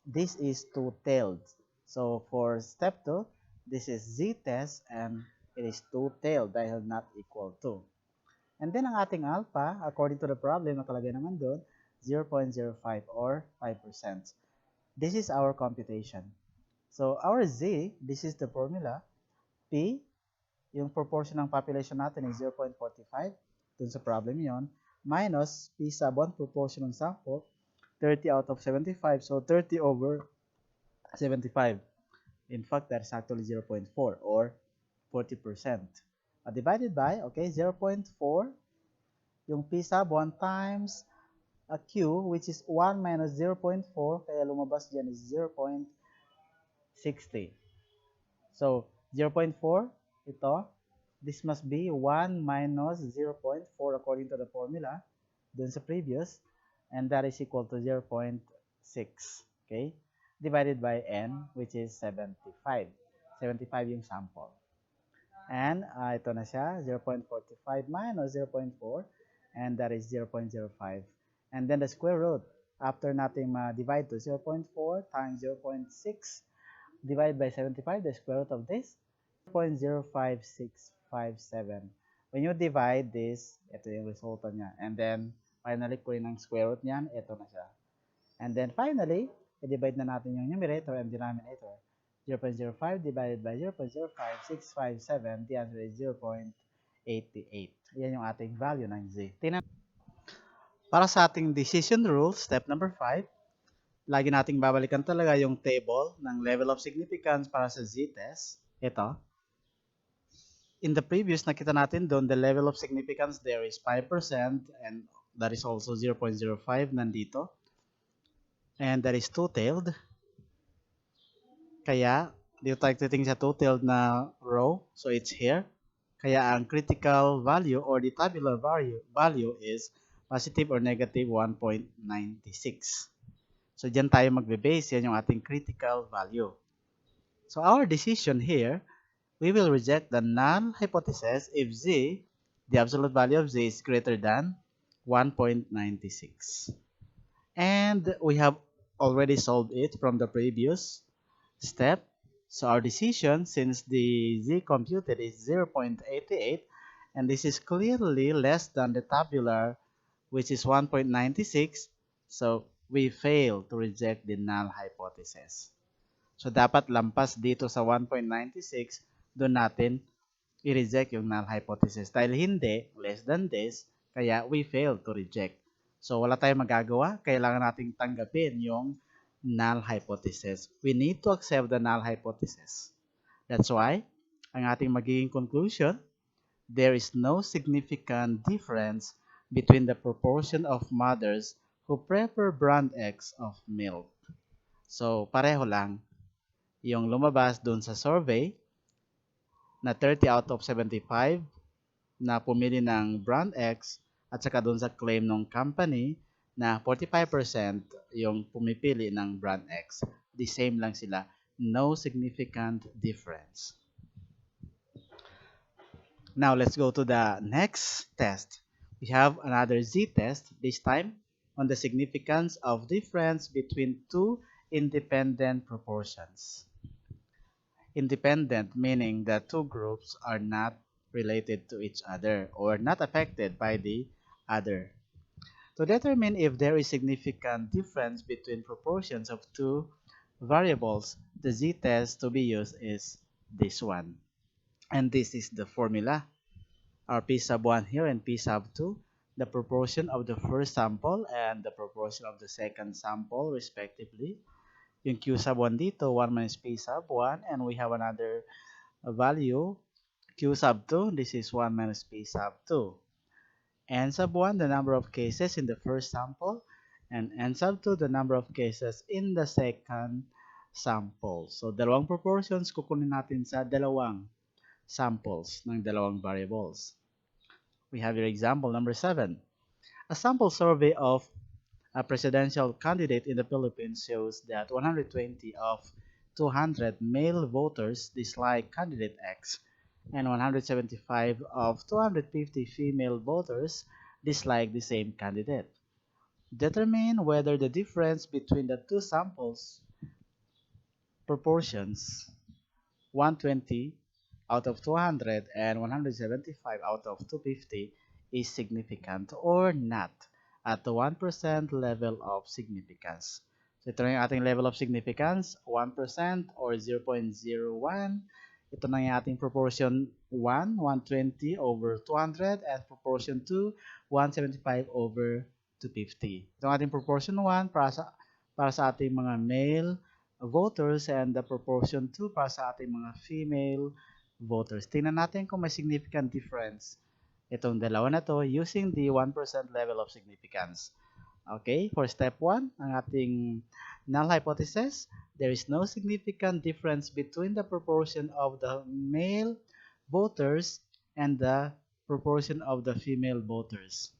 this is two-tailed. So, for step 2, this is z-test and it is two-tailed dahil not equal to. And then, ang ating alpha, according to the problem, nakalagay naman doon, 0.05 or 5%. This is our computation. So, our z, this is the formula. P, yung proportion ng population natin is 0.45. Dun sa problem yon, minus P sub 1, proportion ng sample, 30 out of 75. So, 30 over 75. In fact, that is actually 0.4 or 40%. Divided by, okay, 0.4, yung P sub 1 times a Q, which is 1 minus 0.4, kaya lumabas dyan is 0.60. So, 0.4, ito, this must be 1 minus 0.4 according to the formula dun sa previous, and that is equal to 0.6, okay? Divided by n, which is 75. 75 yung sample. And ito na siya, 0.45 minus 0.4, and that is 0.05. And then the square root, after natin ma-divide to 0.4 times 0.6 divided by 75, the square root of this, 0.05657. When you divide this, ito yung resulta niya. And then, finally, kunin ang square root niyan, ito na siya. And then, finally, i-divide na natin yung numerator and denominator. 0.05 divided by 0.05657, the answer is 0.88. Yan yung ating value ng z. Para sa ating decision rule, step number 5, lagi nating babalikan talaga yung table ng level of significance para sa z-test. Ito. In the previous, nakita natin doon, the level of significance there is 5% and that is also 0.05 nandito. And that is two-tailed. Kaya, dito tayo titingin sa two-tailed na row. So, it's here. Kaya, ang critical value or the tabular value is positive or negative 1.96. So, dyan tayo magbe-base. Yan yung ating critical value. So, our decision here, we will reject the null hypothesis if z, the absolute value of z is greater than 1.96. And we have already solved it from the previous step. So our decision, since the z computed is 0.88, and this is clearly less than the tabular, which is 1.96, so we fail to reject the null hypothesis. So dapat lampas dito sa 1.96, doon natin i-reject yung null hypothesis. Dahil hindi, less than this, kaya we fail to reject. So wala tayong magagawa, kailangan nating tanggapin yung null hypothesis. We need to accept the null hypothesis. That's why, ang ating magiging conclusion, there is no significant difference between the proportion of mothers who prefer brand X of milk. So, pareho lang yung lumabas dun sa survey na 30 out of 75 na pumili ng brand X at saka dun sa claim ng company na 45% yung pumipili ng brand X. The same lang sila. No significant difference. Now, let's go to the next test. We have another z-test, this time on the significance of difference between two independent proportions. Independent meaning that two groups are not related to each other or not affected by the other. To determine if there is significant difference between proportions of two variables, the z-test to be used is this one. And this is the formula. Our p sub 1 here and p sub 2, the proportion of the first sample and the proportion of the second sample respectively. Yung q sub 1 dito, 1 minus p sub 1, and we have another value, q sub 2, this is 1 minus p sub 2. N sub 1, the number of cases in the first sample, and N sub 2, the number of cases in the second sample. So, dalawang proportions kukunin natin sa dalawang samples ng dalawang variables. We have your example number 7. A sample survey of a presidential candidate in the Philippines shows that 120 of 200 male voters dislike candidate X and 175 of 250 female voters dislike the same candidate. Determine whether the difference between the two samples proportions 120 out of 200 and 175 out of 250 is significant or not at the 1% level of significance. So ito na yung ating level of significance, 1% or 0.01. Ito na yung ating proportion 1, 120 over 200, and proportion 2, 175 over 250. Ito ang ating proportion 1 para sa ating mga male voters and the proportion 2 para sa ating mga female voters. Tingnan natin kung may significant difference itong dalawa na to using the 1% level of significance. Okay, for step 1, ang ating null hypothesis, there is no significant difference between the proportion of the male voters and the proportion of the female voters.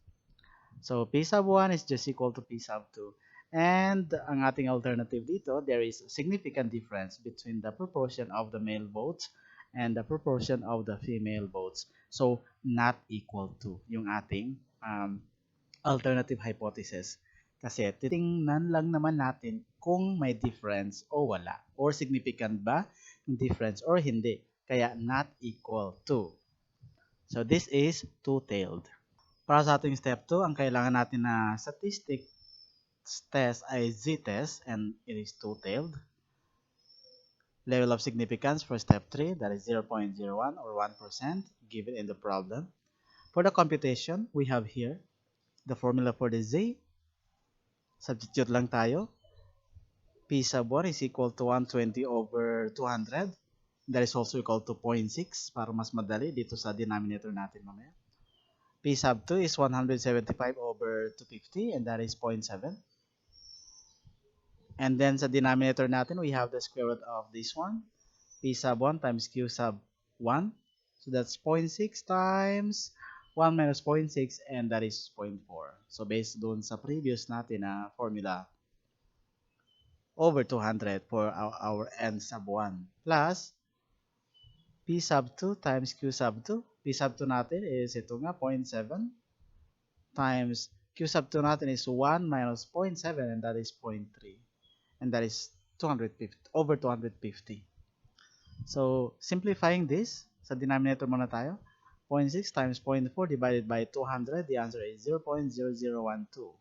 So, P sub 1 is just equal to P sub 2. And ang ating alternative dito, there is a significant difference between the proportion of the male votes and the proportion of the female votes. So, not equal to yung ating alternative hypothesis. Kasi titingnan lang naman natin kung may difference o wala. Or significant ba yung difference or hindi. Kaya not equal to. So, this is two-tailed. Para sa ating step 2, ang kailangan natin na statistics test ay z-test and it is two-tailed. Level of significance for step 3, that is 0.01 or 1% given in the problem. For the computation, we have here the formula for the z. Substitute lang tayo. P sub 1 is equal to 120 over 200. That is also equal to 0.6 para mas madali dito sa denominator natin mamaya. P sub 2 is 175 over 250 and that is 0.7. And then sa denominator natin, we have the square root of this one. P sub 1 times Q sub 1. So that's 0.6 times 1 minus 0.6 and that is 0.4. So based doon sa previous natin na formula, over 200 for our N sub 1 plus P sub 2 times Q sub 2. P sub 2 natin is ito nga 0.7 times Q sub 2 natin is 1 minus 0.7 and that is 0.3. And that is 250 over 250. So, simplifying this, sa denominator muna tayo. 0.6 times 0.4 divided by 200, the answer is 0.0012.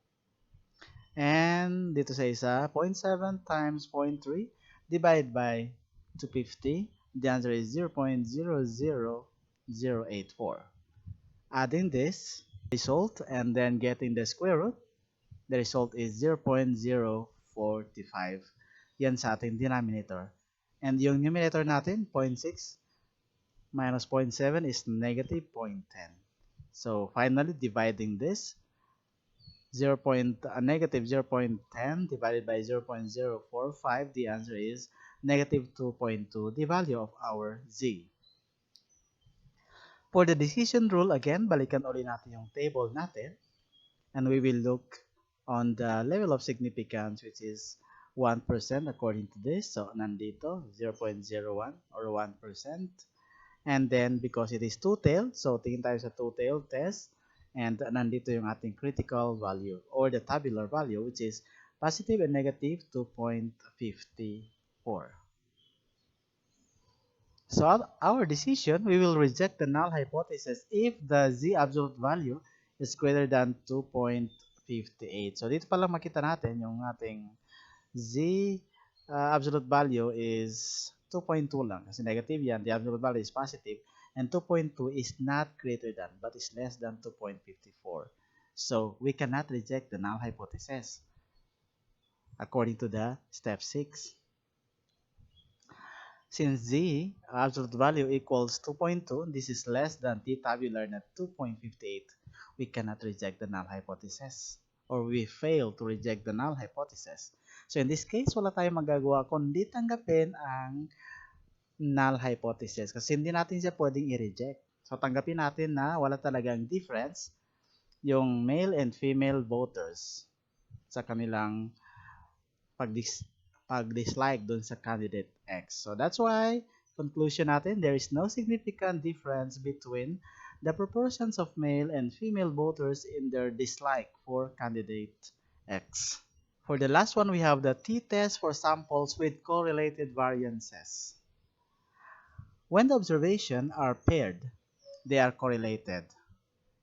And dito sa isa, 0.7 times 0.3 divided by 250, the answer is 0.00084. Adding this result and then getting the square root, the result is 0.045. Yan sa ating denominator. And yung numerator natin, 0.6 minus 0.7 is negative 0.10. So finally, dividing this, negative 0.10 divided by 0.045, the answer is negative 2.2, the value of our z. For the decision rule, again, balikan ulit natin yung table natin. And we will look on the level of significance, which is 1% according to this. So, nandito, 0.01 or 1%. And then, because it is two-tailed, so tingin tayo sa two-tailed test. And nandito yung ating critical value or the tabular value, which is positive and negative 2.54. So our decision, we will reject the null hypothesis if the z absolute value is greater than 2.58. So dito pa lang makita natin yung ating z absolute value is 2.2 lang kasi negative yan, the absolute value is positive, and 2.2 is not greater than but is less than 2.54. So we cannot reject the null hypothesis according to the step 6. Since z absolute value equals 2.2, this is less than t tabular na 2.58, we cannot reject the null hypothesis or we fail to reject the null hypothesis. So in this case, wala tayong magagawa kundi tanggapin ang null hypothesis kasi hindi natin siya pwedeng i-reject. So tanggapin natin na wala talagang difference yung male and female voters sa kanilang pag-dislike dun sa candidate X. So that's why, conclusion natin, there is no significant difference between the proportions of male and female voters in their dislike for candidate X. For the last one, we have the t-test for samples with correlated variances. When the observations are paired, they are correlated,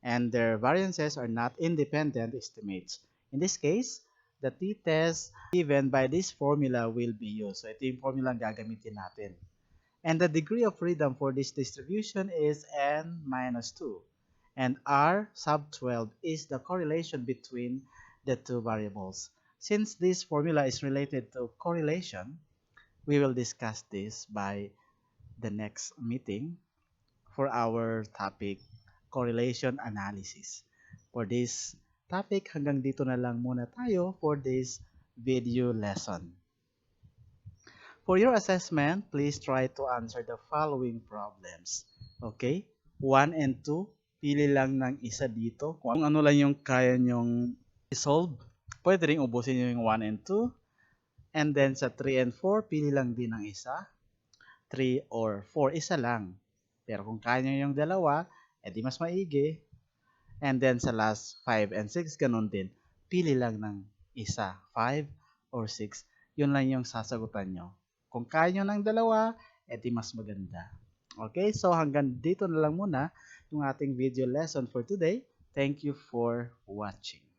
and their variances are not independent estimates. In this case, the t-test given by this formula will be used. So ito yung formula ang gagamitin natin. And the degree of freedom for this distribution is n minus 2. And r sub 12 is the correlation between the two variables. Since this formula is related to correlation, we will discuss this by the next meeting for our topic, correlation analysis. For this topic, hanggang dito na lang muna tayo for this video lesson. For your assessment, please try to answer the following problems. Okay? 1 and 2, pili lang ng isa dito. Kung ano lang yung kaya nyong i-solve, pwede rin ubusin nyo yung 1 and 2. And then sa 3 and 4, pili lang din ng isa. 3 or 4, isa lang. Pero kung kaya nyo yung dalawa, edi mas maigi. And then sa last 5 and 6, ganun din. Pili lang ng isa, 5 or 6. Yun lang yung sasagutan nyo. Kung kaya nyo ng dalawa, edi mas maganda. Okay, so hanggang dito na lang muna yung ating video lesson for today. Thank you for watching.